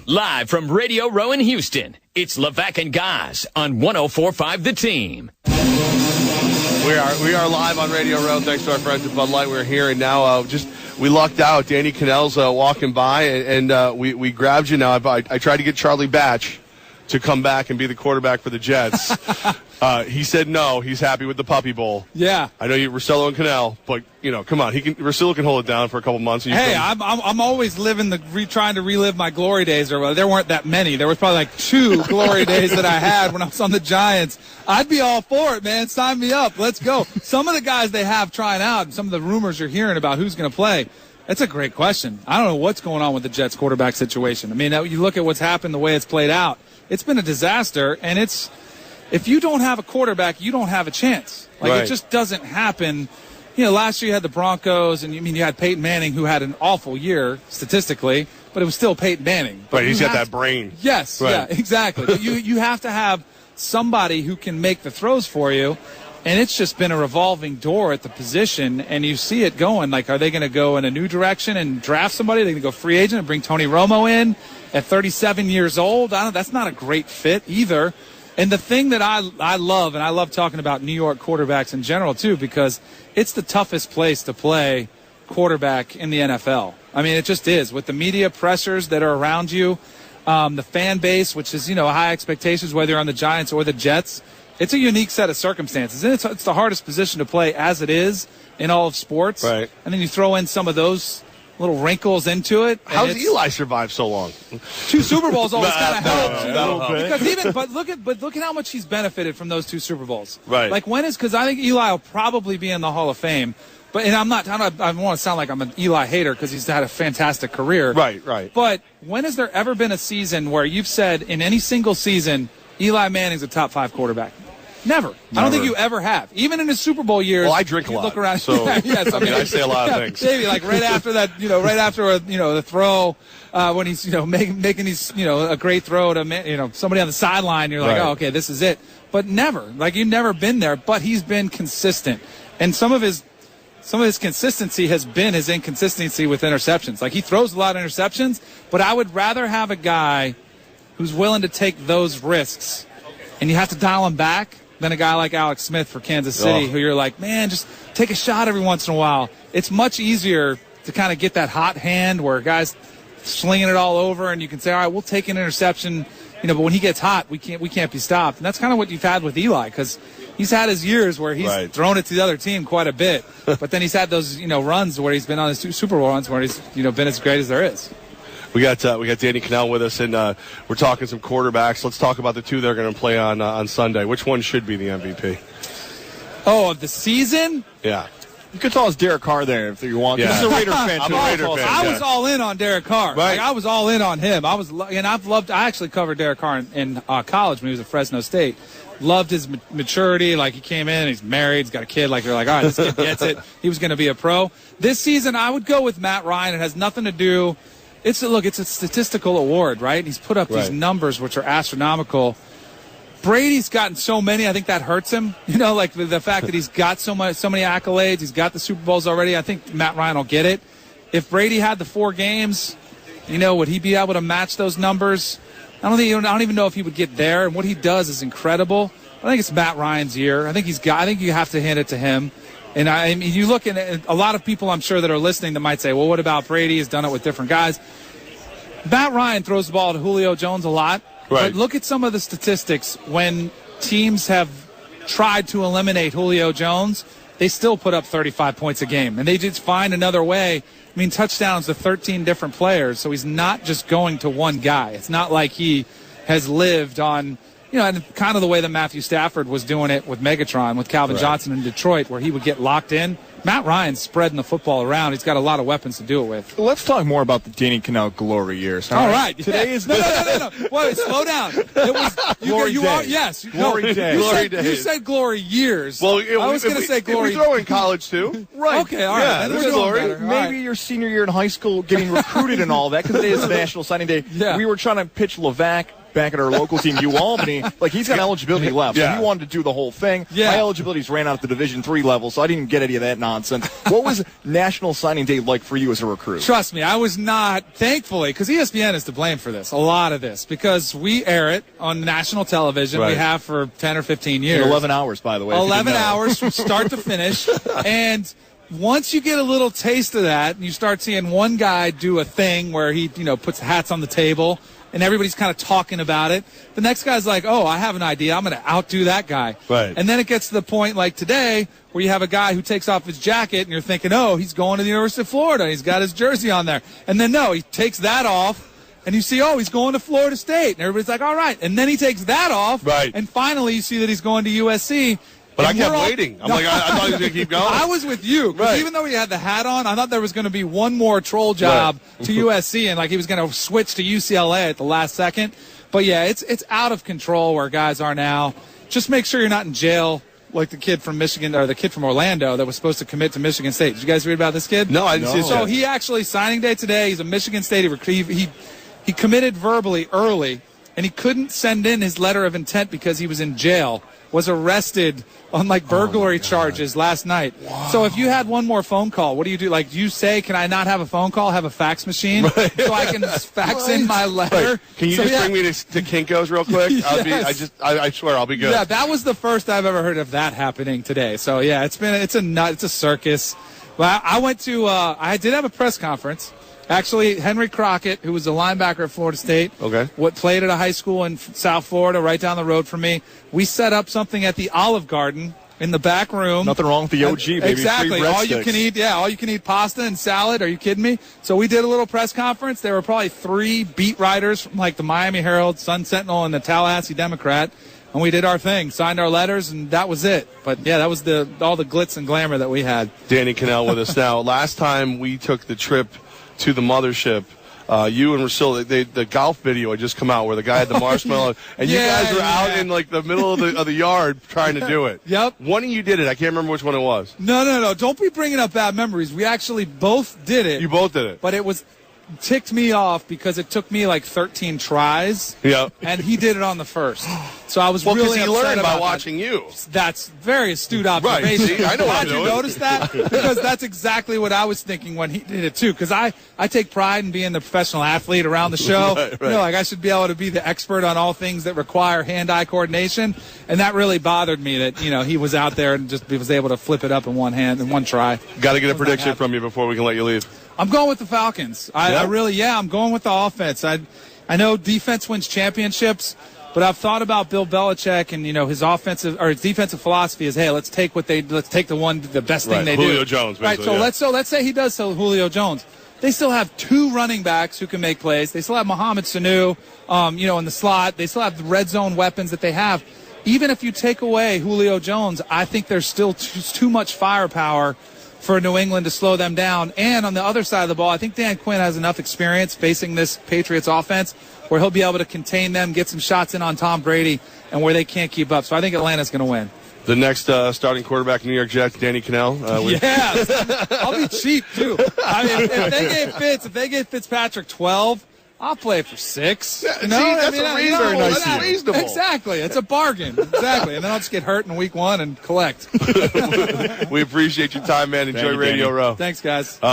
Live from Radio Row in Houston, it's Levack and Guys on 104.5 The Team. We are live on Radio Row. Thanks to our friends at Bud Light. We're here, and now we lucked out. Danny Kanell's walking by, and we grabbed you now. I tried to get Charlie Batch to come back and be the quarterback for the Jets. He said no. He's happy with the Puppy Bowl. Yeah. I know you, Russillo and Kanell, but come on. Russillo can hold it down for a couple months. Hey, I'm always trying to relive my glory days. There weren't that many. There was probably like 2 glory days that I had when I was on the Giants. I'd be all for it, man. Sign me up. Let's go. Some of the guys they have trying out, some of the rumors you're hearing about who's going to play. That's a great question. I don't know what's going on with the Jets quarterback situation. I mean, you look at what's happened, the way it's played out. It's been a disaster, and if you don't have a quarterback, you don't have a chance. It just doesn't happen. Last year you had the Broncos, and you had Peyton Manning, who had an awful year statistically, but it was still Peyton Manning. But he's got that brain. Yes, right. Yeah, exactly. But you have to have somebody who can make the throws for you, and it's just been a revolving door at the position, and you see it going. Are they going to go in a new direction and draft somebody? Are they going to go free agent and bring Tony Romo in at 37 years old? That's not a great fit either. And the thing that I love, and I love talking about New York quarterbacks in general too, because it's the toughest place to play quarterback in the NFL. I mean, it just is. With the media pressures that are around you, the fan base, which is, high expectations, whether you're on the Giants or the Jets, it's a unique set of circumstances. And it's the hardest position to play as it is in all of sports. Right. And then you throw in some of those little wrinkles into it. How's Eli survived so long? 2 Super Bowls always kind of helps, Because look at how much he's benefited from those 2 Super Bowls. Right. Because I think Eli will probably be in the Hall of Fame. I don't want to sound like I'm an Eli hater because he's had a fantastic career. Right. But when has there ever been a season where you've said in any single season, Eli Manning's a top 5 quarterback? Never. I don't think you ever have. Even in his Super Bowl years. Well, I drink a lot. Look around. So, yes, I say a lot of things. Maybe right after that, right after the throw, when he's making these a great throw to somebody on the sideline, you're like, oh, okay, this is it. But never, you've never been there. But he's been consistent, and some of his consistency has been his inconsistency with interceptions. He throws a lot of interceptions, but I would rather have a guy who's willing to take those risks, and you have to dial him back, than a guy like Alex Smith for Kansas City, who you're like, man, just take a shot every once in a while. It's much easier to kind of get that hot hand where a guy's slinging it all over, and you can say, all right, we'll take an interception, but when he gets hot, we can't be stopped. And that's kind of what you've had with Eli, because he's had his years where he's thrown it to the other team quite a bit, but then he's had those runs where he's been on his 2 Super Bowl runs where he's been as great as there is. We got Danny Kanell with us, and we're talking some quarterbacks. Let's talk about the 2 they're going to play on Sunday. Which one should be the MVP? Oh, of the season? Yeah. You could tell us Derek Carr there if you want. Yeah. He's a Raider fan, too. I was all in on Derek Carr. Right. I was all in on him. I actually covered Derek Carr in college when he was at Fresno State. Loved his maturity. He came in, he's married, he's got a kid. You're like, all right, this kid gets it. He was going to be a pro. This season, I would go with Matt Ryan. It has nothing to do. It's a statistical award, right? He's put up these numbers which are astronomical. Brady's gotten so many, I think that hurts him. The fact that he's got so many accolades, he's got the Super Bowls already. I think Matt Ryan will get it. If Brady had the 4 games, would he be able to match those numbers? I don't even know if he would get there. And what he does is incredible. I think it's Matt Ryan's year. I think you have to hand it to him. And I mean, you look at a lot of people, I'm sure, that are listening that might say, well, what about Brady? He's done it with different guys. Matt Ryan throws the ball to Julio Jones a lot. Right. But look at some of the statistics. When teams have tried to eliminate Julio Jones, they still put up 35 points a game. And they just find another way. I mean, touchdowns to 13 different players. So he's not just going to one guy. It's not like he has lived on, and kind of the way that Matthew Stafford was doing it with Megatron, with Calvin Johnson in Detroit, where he would get locked in. Matt Ryan's spreading the football around. He's got a lot of weapons to do it with. Let's talk more about the Danny Kanell glory years. All right. Today is no. Wait, slow down. It was glory day. Yes. Glory day. You said glory years. Well, I was going to say glory. We throw in college too. Right. Okay. All right. Yeah, Then we're doing glory. better. Maybe your senior year in high school, getting recruited and all that, because it is National Signing Day. Yeah. We were trying to pitch Levack back at our local team, Albany. Like, he's got eligibility left, so Yeah. he wanted to do the whole thing. Yeah. My eligibilities ran out at the Division III level, so I didn't get any of that nonsense. What was National Signing Day like for you as a recruit? Trust me, I was not, thankfully, because ESPN is to blame for this, a lot of this, because we air it on national television. Right. We have for 10 or 15 years. In 11 hours, by the way. if you didn't 11 know. hours from start to finish. And once you get a little taste of that, and you start seeing one guy do a thing where he, puts hats on the table, and everybody's kind of talking about it. The next guy's like, oh, I have an idea. I'm going to outdo that guy. Right. And then it gets to the point like today where you have a guy who takes off his jacket, and you're thinking, oh, he's going to the University of Florida. He's got his jersey on there. And then, no, he takes that off. And you see, oh, he's going to Florida State. And everybody's like, all right. And then he takes that off. Right. And finally you see that he's going to USC. But I And kept we're all- waiting. I'm like, I thought he was going to keep going. I was with you. 'Cause Right. even though he had the hat on, I thought there was going to be one more troll job to USC. And like he was going to switch to UCLA at the last second. But yeah, it's out of control where guys are now. Just make sure you're not in jail like the kid from Michigan or the kid from Orlando that was supposed to commit to Michigan State. Did you guys read about this kid? No, I didn't see it. So he actually, signing day today, he's a Michigan State. He committed verbally early, and he couldn't send in his letter of intent because he was in jail, was arrested on, burglary charges last night. Wow. So if you had one more phone call, what do you do? Like, do you say, can I not have a phone call, have a fax machine so I can fax in my letter? Right. Can you bring me to Kinko's real quick? Yes. I swear I'll be good. Yeah, that was the first I've ever heard of that happening today. So, yeah, it's a circus. Well, I did have a press conference. Actually, Henry Crockett, who was a linebacker at Florida State, played at a high school in South Florida right down the road from me. We set up something at the Olive Garden in the back room. Nothing wrong with the OG, baby. Exactly. Free All you can eat, all you can eat pasta and salad. Are you kidding me? So we did a little press conference. There were probably 3 beat writers from the Miami Herald, Sun Sentinel, and the Tallahassee Democrat. And we did our thing, signed our letters, and that was it. But, yeah, that was all the glitz and glamour that we had. Danny Kanell with us now. Last time we took the trip to the mothership, you and Rusilla, the golf video had just come out where the guy had the marshmallow, and you guys were out in the middle of the yard trying to do it. Yep. One of you did it. I can't remember which one it was. No. Don't be bringing up bad memories. We actually both did it. You both did it. But it ticked me off because it took me 13 tries. Yep. And he did it on the first. So I was really upset he learned by about watching you. That's very astute observation. Right. See, I know what I'm Glad you doing. noticed that because that's exactly what I was thinking when he did it too. Because I take pride in being the professional athlete around the show. Right. I should be able to be the expert on all things that require hand-eye coordination. And that really bothered me that he was out there and just was able to flip it up in one hand in one try. Got to get a prediction from you before we can let you leave. I'm going with the Falcons. I'm going with the offense. I know defense wins championships, but I've thought about Bill Belichick and his his defensive philosophy is, hey, let's take the best thing they do. Julio Jones, basically. Right. So let's say he does sell Julio Jones. They still have 2 running backs who can make plays. They still have Mohamed Sanu, in the slot. They still have the red zone weapons that they have. Even if you take away Julio Jones, I think there's still too much firepower for New England to slow them down. And on the other side of the ball, I think Dan Quinn has enough experience facing this Patriots offense where he'll be able to contain them, get some shots in on Tom Brady, and where they can't keep up. So I think Atlanta's going to win. The next starting quarterback in New York Jets, Danny Kanell. I'll be cheap, too. If they gave Fitzpatrick 12, I'll play for 6. Yeah, that's reasonable. Exactly. It's a bargain. Exactly. And then I'll just get hurt in week 1 and collect. We appreciate your time, man. Enjoy Thank you, Radio Danny. Row. Thanks, guys.